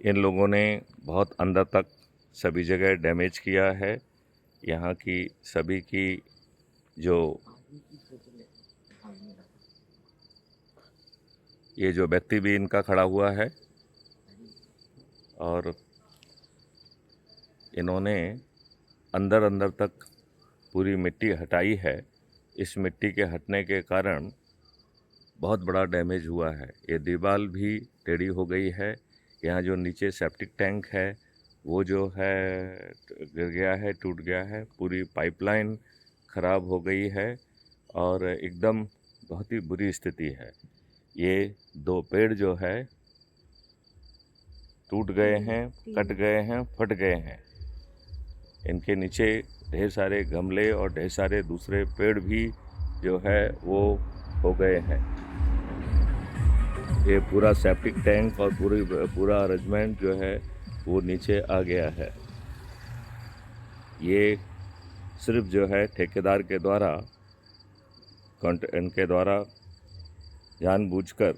इन लोगों ने बहुत अंदर तक सभी जगह डैमेज किया है। यहाँ की सभी की जो ये जो व्यक्ति भी इनका खड़ा हुआ है और इन्होंने अंदर अंदर तक पूरी मिट्टी हटाई है। इस मिट्टी के हटने के कारण बहुत बड़ा डैमेज हुआ है। ये दीवार भी टेढ़ी हो गई है। यहाँ जो नीचे सेप्टिक टैंक है वो जो है गिर गया है, टूट गया है। पूरी पाइपलाइन खराब हो गई है और एकदम बहुत ही बुरी स्थिति है। ये 2 पेड़ जो है टूट गए हैं, कट गए हैं, फट गए हैं। इनके नीचे ढेर सारे गमले और ढेर सारे दूसरे पेड़ भी जो है वो हो गए हैं। ये पूरा सेप्टिक टैंक और पूरा अरेंजमेंट जो है वो नीचे आ गया है। ये सिर्फ जो है ठेकेदार के द्वारा इनके द्वारा जानबूझकर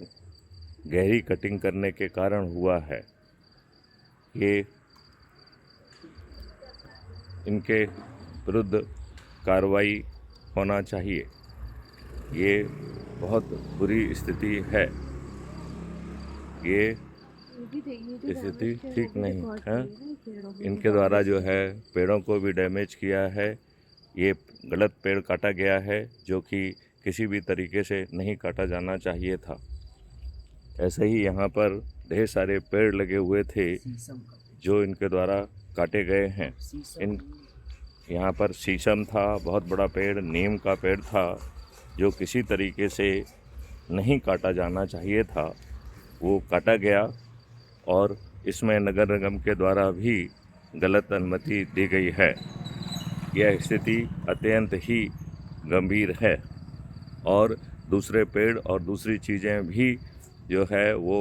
गहरी कटिंग करने के कारण हुआ है। ये इनके विरुद्ध कार्रवाई होना चाहिए। ये बहुत बुरी स्थिति है। ये स्थिति ठीक नहीं है। इनके द्वारा जो है पेड़ों को भी डैमेज किया है। ये गलत पेड़ काटा गया है जो कि किसी भी तरीके से नहीं काटा जाना चाहिए था। ऐसे ही यहाँ पर ढेर सारे पेड़ लगे हुए थे जो इनके द्वारा काटे गए हैं। यहाँ पर शीशम था, बहुत बड़ा पेड़, नीम का पेड़ था जो किसी तरीके से नहीं काटा जाना चाहिए था, वो काटा गया और इसमें नगर निगम के द्वारा भी गलत अनुमति दी गई है। यह स्थिति अत्यंत ही गंभीर है और दूसरे पेड़ और दूसरी चीज़ें भी जो है वो